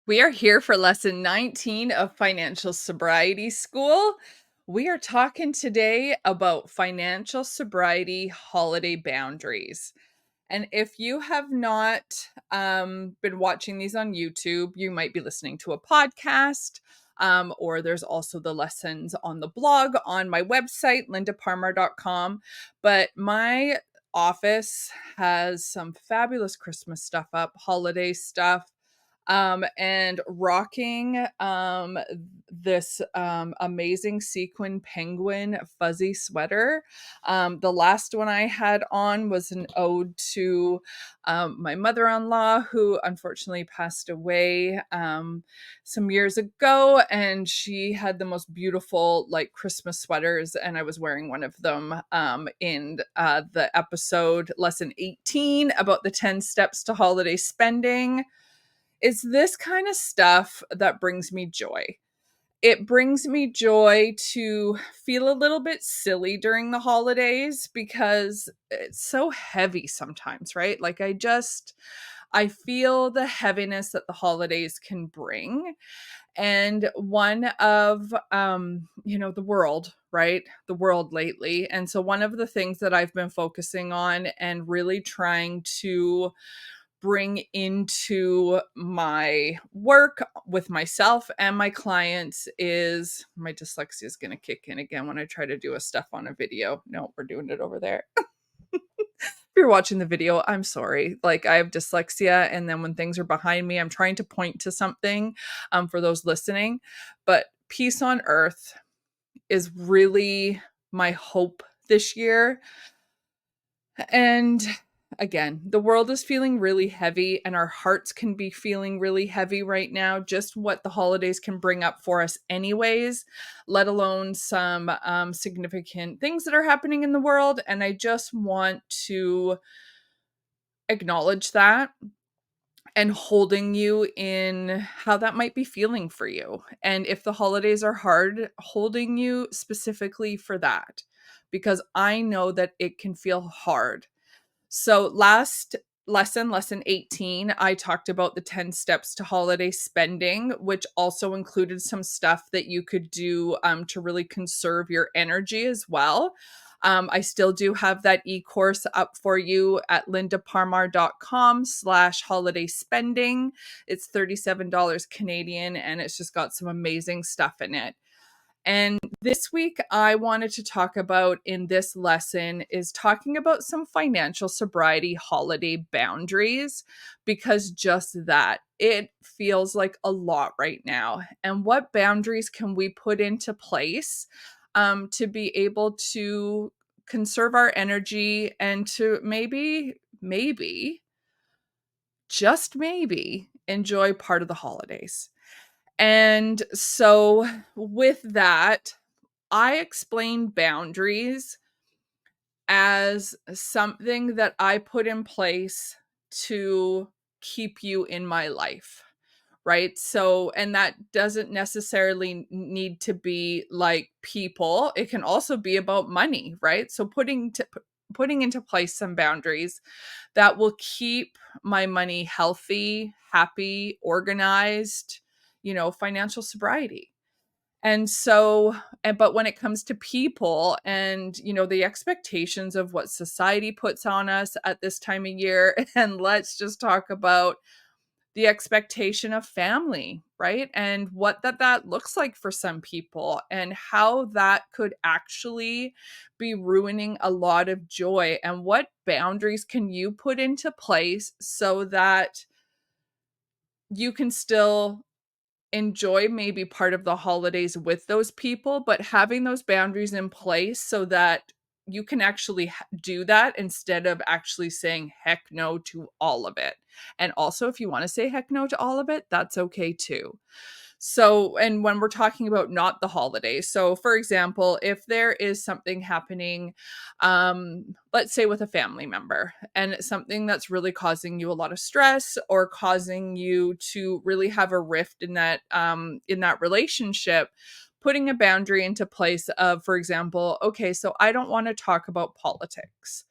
We are here for lesson 19 of Financial Sobriety School. We are talking today about financial sobriety holiday boundaries. And if you have not been watching these on YouTube, you might be listening to a podcast, or there's also the lessons on the blog on my website, lindaparmar.com. But my office has some fabulous Christmas stuff up, holiday stuff, and rocking this amazing sequin penguin fuzzy sweater. The last one I had on was an ode to my mother-in-law, who unfortunately passed away some years ago, and she had the most beautiful like Christmas sweaters, and I was wearing one of them in the episode lesson 18 about the 10 steps to holiday spending. It's this kind of stuff that brings me joy. It brings me joy to feel a little bit silly during the holidays because it's so heavy sometimes, right? Like I feel the heaviness that the holidays can bring. And one of the world, right? The world lately. And so one of the things that I've been focusing on and really trying to bring into my work with myself and my clients is my dyslexia is going to kick in again when I try to do a stuff on a video. No, we're doing it over there. If you're watching the video, I'm sorry. Like I have dyslexia, and then when things are behind me, I'm trying to point to something for those listening. But peace on earth is really my hope this year. And again, the world is feeling really heavy, and our hearts can be feeling really heavy right now, just what the holidays can bring up for us anyways, let alone some significant things that are happening in the world. And I just want to acknowledge that and holding you in how that might be feeling for you. And if the holidays are hard, holding you specifically for that, because I know that it can feel hard. So last lesson 18, I talked about the 10 steps to holiday spending, which also included some stuff that you could do to really conserve your energy as well. I still do have that e-course up for you at lindaparmar.com/holiday spending. It's $37 Canadian, and it's just got some amazing stuff in it. And this week, I wanted to talk about in this lesson is talking about some financial sobriety holiday boundaries, because just that, it feels like a lot right now. And what boundaries can we put into place to be able to conserve our energy and to maybe, just maybe, enjoy part of the holidays? And so, with that, I explain boundaries as something that I put in place to keep you in my life, right? So, and that doesn't necessarily need to be like people. It can also be about money, right? So putting into place some boundaries that will keep my money healthy, happy, organized, financial sobriety. And so, but when it comes to people and, the expectations of what society puts on us at this time of year, and let's just talk about the expectation of family, right? And what that looks like for some people, and how that could actually be ruining a lot of joy. And what boundaries can you put into place so that you can still enjoy maybe part of the holidays with those people, but having those boundaries in place so that you can actually do that instead of actually saying heck no to all of it. And also, if you want to say heck no to all of it, that's okay too. So, and when we're talking about not the holidays, so for example, if there is something happening, let's say with a family member, and it's something that's really causing you a lot of stress or causing you to really have a rift in that relationship, putting a boundary into place of, for example, okay, so I don't want to talk about politics.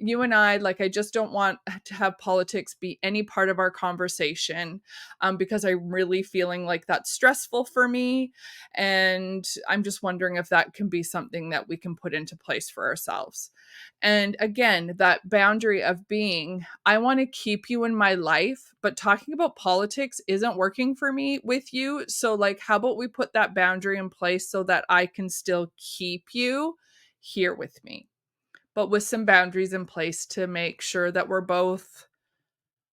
you and I, like, I just don't want to have politics be any part of our conversation, because I'm really feeling like that's stressful for me. And I'm just wondering if that can be something that we can put into place for ourselves. And again, that boundary of being, I want to keep you in my life, but talking about politics isn't working for me with you. So, like, how about we put that boundary in place so that I can still keep you here with me, but with some boundaries in place to make sure that we're both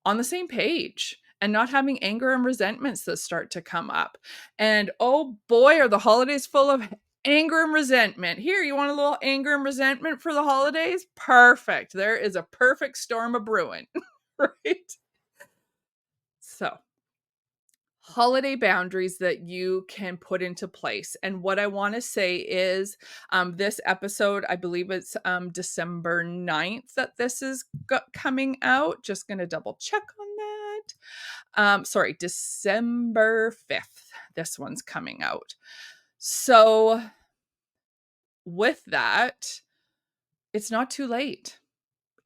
on the same page and not having anger and resentments that start to come up. And oh boy, are the holidays full of anger and resentment. Here, you want a little anger and resentment for the holidays? Perfect. There is a perfect storm of brewing, right? So, holiday boundaries that you can put into place. And what I want to say is this episode, I believe it's December 9th that this is coming out. Just going to double check on that. Sorry, December 5th. This one's coming out. So with that, it's not too late.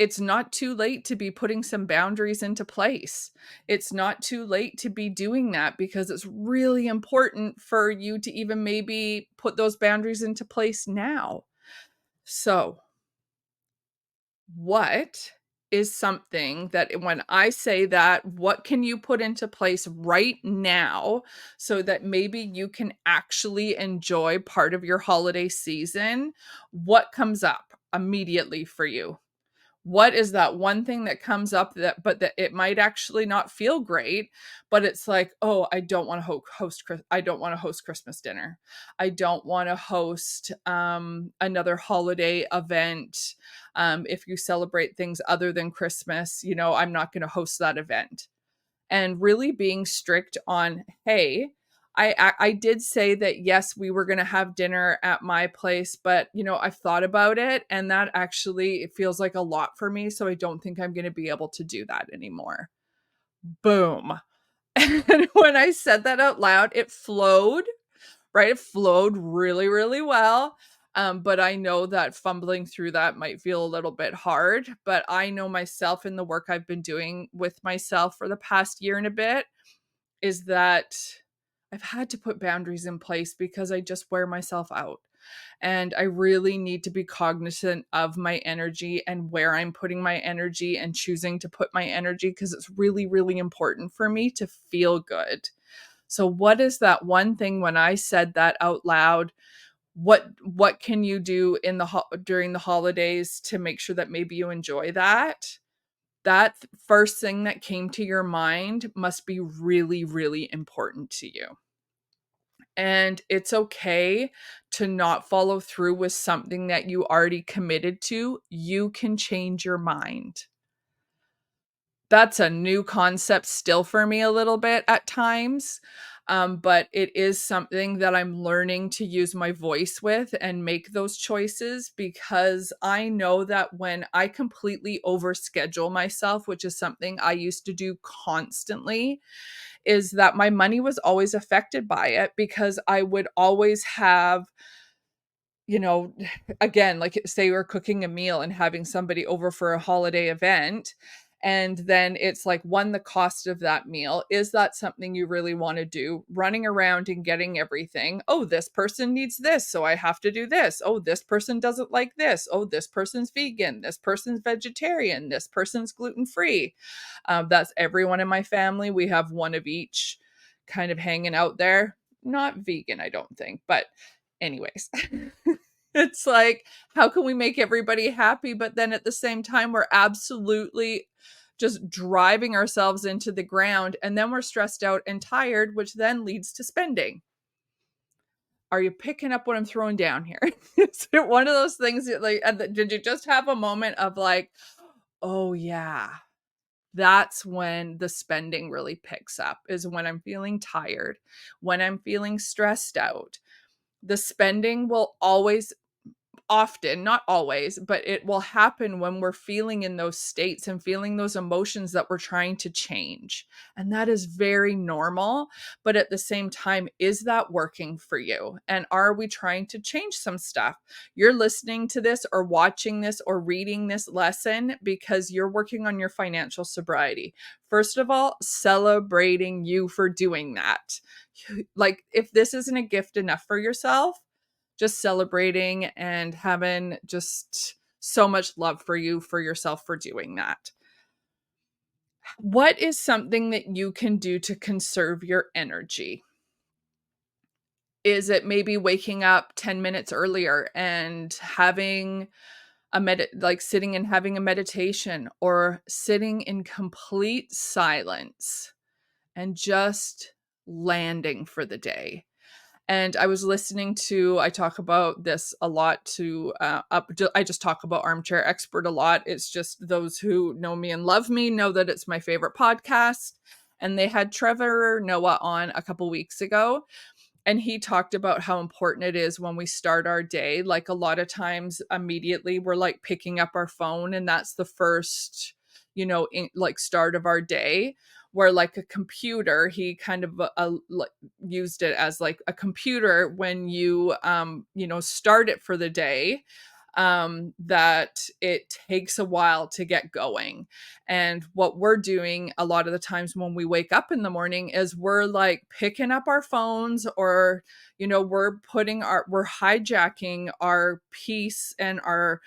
It's not too late to be putting some boundaries into place. It's not too late to be doing that, because it's really important for you to even maybe put those boundaries into place now. So, what is something that, when I say that, what can you put into place right now so that maybe you can actually enjoy part of your holiday season? What comes up immediately for you? What is that one thing that comes up that it might actually not feel great, but it's like, oh, I don't want to I don't want to host Christmas dinner. I don't want to host another holiday event. If you celebrate things other than Christmas, I'm not going to host that event. And really being strict on, hey, I did say that, yes, we were going to have dinner at my place, but I've thought about it, and that actually, it feels like a lot for me, so I don't think I'm going to be able to do that anymore. Boom. And when I said that out loud, it flowed, right? It flowed really, really well. But I know that fumbling through that might feel a little bit hard, but I know myself, in the work I've been doing with myself for the past year and a bit, is that I've had to put boundaries in place because I just wear myself out. And I really need to be cognizant of my energy and where I'm putting my energy and choosing to put my energy, because it's really, really important for me to feel good. So what is that one thing, when I said that out loud, what can you do during the holidays to make sure that maybe you enjoy that? That first thing that came to your mind must be really, really important to you. And it's okay to not follow through with something that you already committed to. You can change your mind. That's a new concept still for me a little bit at times. But it is something that I'm learning to use my voice with and make those choices, because I know that when I completely overschedule myself, which is something I used to do constantly, is that my money was always affected by it, because I would always have, you know, again, like, say we're cooking a meal and having somebody over for a holiday event. And then it's like, one, the cost of that meal. Is that something you really want to do? Running around and getting everything. Oh, this person needs this, so I have to do this. Oh, this person doesn't like this. Oh, this person's vegan. This person's vegetarian. This person's gluten-free. That's everyone in my family. We have one of each kind of hanging out there. Not vegan, I don't think, but anyways. It's like, how can we make everybody happy? But then at the same time, we're absolutely just driving ourselves into the ground. And then we're stressed out and tired, which then leads to spending. Are you picking up what I'm throwing down here? Is it one of those things that, like, did you just have a moment of like, oh yeah, that's when the spending really picks up, is when I'm feeling tired, when I'm feeling stressed out. The spending will always often, not always, but it will happen when we're feeling in those states and feeling those emotions that we're trying to change. And that is very normal. But at the same time, is that working for you? And are we trying to change some stuff? You're listening to this or watching this or reading this lesson because you're working on your financial sobriety. First of all, celebrating you for doing that. Like, if this isn't a gift enough for yourself, just celebrating and having just so much love for you, for yourself, for doing that. What is something that you can do to conserve your energy? Is it maybe waking up 10 minutes earlier and having like sitting and having a meditation, or sitting in complete silence and just landing for the day? And I was listening to, I talk about this a lot to I just talk about Armchair Expert a lot. It's just those who know me and love me know that it's my favorite podcast. And they had Trevor Noah on a couple weeks ago. And he talked about how important it is when we start our day. Like, a lot of times immediately we're like picking up our phone, and that's the first, like start of our day. Where like a computer, he kind of used it as like a computer when you start it for the day, that it takes a while to get going. And what we're doing a lot of the times when we wake up in the morning is we're like picking up our phones, or we're hijacking our peace and our,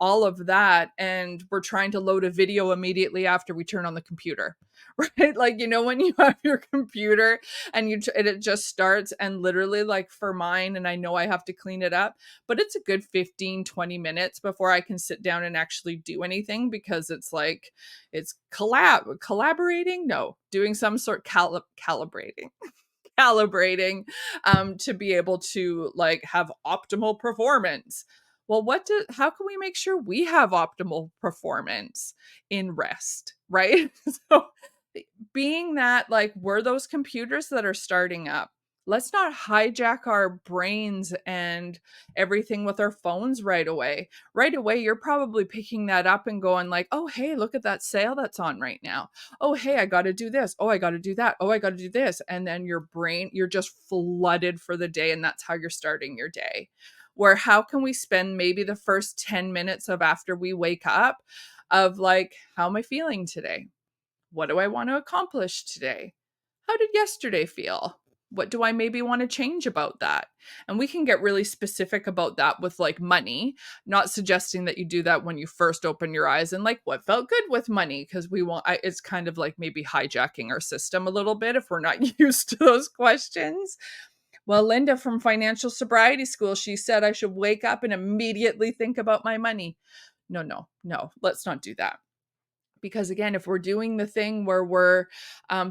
all of that, and we're trying to load a video immediately after we turn on the computer. Right? Like, when you have your computer and it just starts, and literally, like for mine, and I know I have to clean it up, but it's a good 15-20 minutes before I can sit down and actually do anything, because it's like, it's collaborating, no, doing some sort, calibrating, to be able to like have optimal performance. Well, how can we make sure we have optimal performance in rest, right? So, being that like we're those computers that are starting up, let's not hijack our brains and everything with our phones right away. Right away, you're probably picking that up and going like, oh, hey, look at that sale that's on right now. Oh, hey, I got to do this. Oh, I got to do that. Oh, I got to do this. And then your brain, you're just flooded for the day. And that's how you're starting your day. Where how can we spend maybe the first 10 minutes of after we wake up of like, how am I feeling today? What do I want to accomplish today? How did yesterday feel? What do I maybe want to change about that? And we can get really specific about that with like money, not suggesting that you do that when you first open your eyes and like what felt good with money, because it's kind of like maybe hijacking our system a little bit if we're not used to those questions. Well, Linda from Financial Sobriety School, she said I should wake up and immediately think about my money. No, no, no, let's not do that. Because again, if we're doing the thing where we're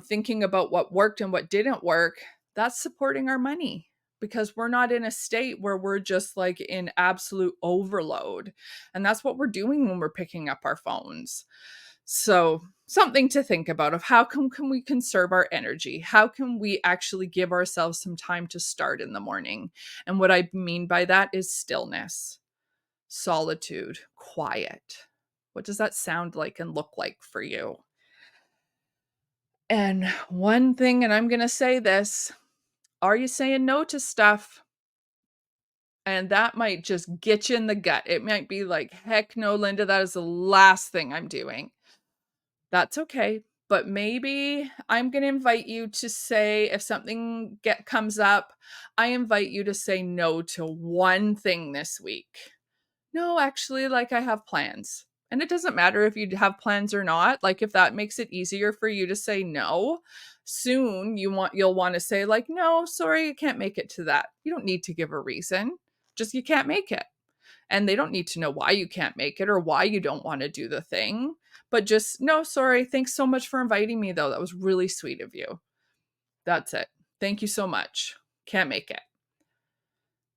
thinking about what worked and what didn't work, that's supporting our money, because we're not in a state where we're just like in absolute overload. And that's what we're doing when we're picking up our phones. So something to think about of how can we conserve our energy? How can we actually give ourselves some time to start in the morning? And what I mean by that is stillness, solitude, quiet. What does that sound like and look like for you? And one thing, and I'm going to say this, are you saying no to stuff? And that might just get you in the gut. It might be like, heck no, Linda, that is the last thing I'm doing. That's okay. But maybe I'm going to invite you to say, if something comes up, I invite you to say no to one thing this week. No, actually, like I have plans. And it doesn't matter if you have plans or not. Like, if that makes it easier for you to say no, soon you'll want to say like, no, sorry, I can't make it to that. You don't need to give a reason. Just you can't make it. And they don't need to know why you can't make it or why you don't want to do the thing. But just, no, sorry. Thanks so much for inviting me, though. That was really sweet of you. That's it. Thank you so much. Can't make it.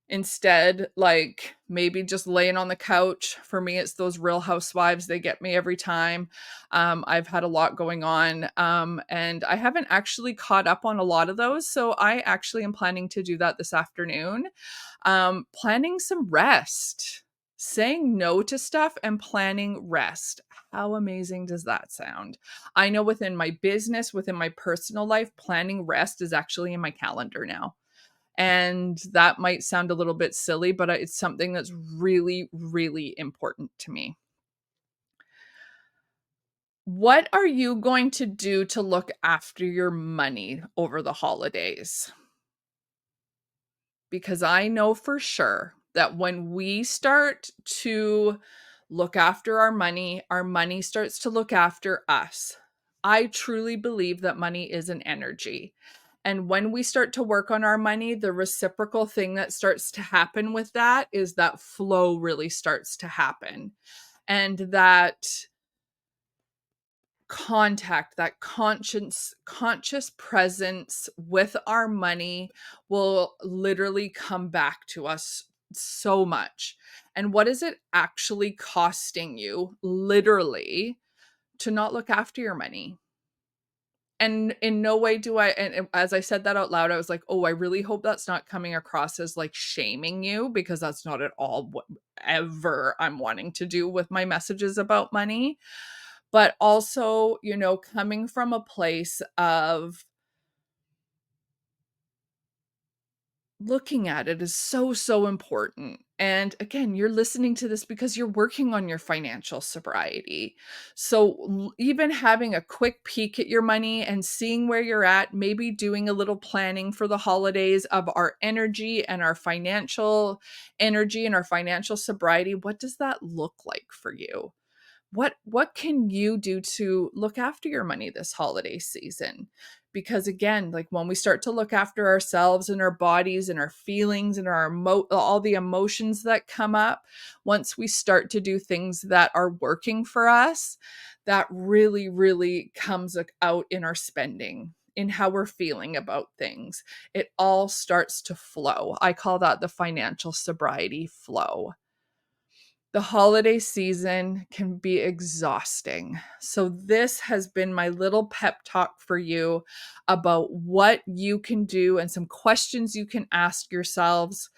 Instead, like, maybe just laying on the couch. For me, it's those Real Housewives, they get me every time. I've had a lot going on, and I haven't actually caught up on a lot of those, so I actually am planning to do that this afternoon. Planning some rest, saying no to stuff and planning rest. How amazing does that sound? I know within my business, within my personal life, planning rest is actually in my calendar now. And that might sound a little bit silly, but it's something that's really, really important to me. What are you going to do to look after your money over the holidays? Because I know for sure that when we start to look after our money starts to look after us. I truly believe that money is an energy. And when we start to work on our money, the reciprocal thing that starts to happen with that is that flow really starts to happen. And that contact, that conscious presence with our money will literally come back to us so much. And what is it actually costing you literally to not look after your money? And in no way do I, and as I said that out loud, I was like, oh, I really hope that's not coming across as like shaming you, because that's not at all what ever I'm wanting to do with my messages about money. But also, coming from a place of looking at it is so, so important. And again, you're listening to this because you're working on your financial sobriety. So, even having a quick peek at your money and seeing where you're at, maybe doing a little planning for the holidays of our energy and our financial energy and our financial sobriety. What does that look like for you? What can you do to look after your money this holiday season? Because again, like when we start to look after ourselves and our bodies and our feelings and all the emotions that come up, once we start to do things that are working for us, that really, really comes out in our spending, in how we're feeling about things. It all starts to flow. I call that the financial sobriety flow. The holiday season can be exhausting. So, this has been my little pep talk for you about what you can do and some questions you can ask yourselves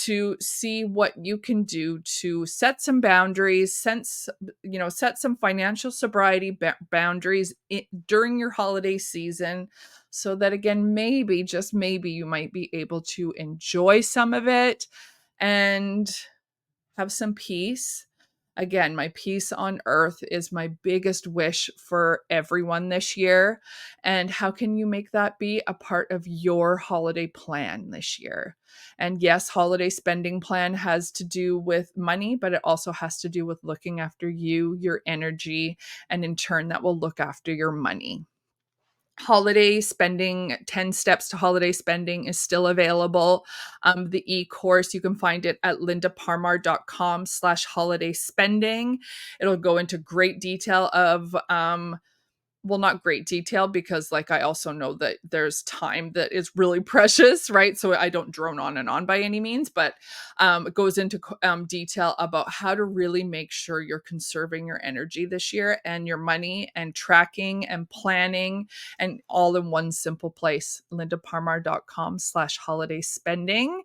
to see what you can do to set some boundaries, set some financial sobriety boundaries during your holiday season, so that again, maybe, just maybe, you might be able to enjoy some of it and have some peace. Again, my peace on earth is my biggest wish for everyone this year. And how can you make that be a part of your holiday plan this year? And yes, holiday spending plan has to do with money, but it also has to do with looking after you, your energy, and in turn, that will look after your money. Holiday spending, 10 steps to holiday spending, is still available. The e-course, you can find it at lindaparmar.com/holiday spending. It'll go into great detail of well, not great detail, because like I also know that there's time that is really precious, right? So I don't drone on and on by any means, but it goes into detail about how to really make sure you're conserving your energy this year and your money, and tracking and planning, and all in one simple place. lindaparmar.com/holiday spending.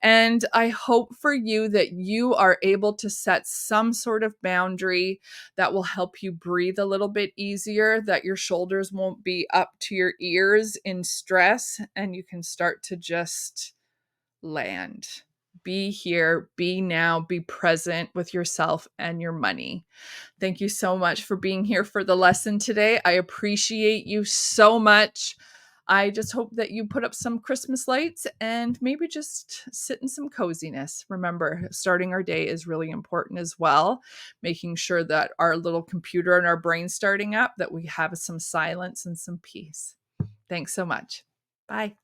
And I hope for you that you are able to set some sort of boundary that will help you breathe a little bit easier, that your shoulders won't be up to your ears in stress, and you can start to just land. Be here, be now, be present with yourself and your money. Thank you so much for being here for the lesson today. I appreciate you so much. I just hope that you put up some Christmas lights and maybe just sit in some coziness. Remember, starting our day is really important as well. Making sure that our little computer and our brain starting up, that we have some silence and some peace. Thanks so much. Bye.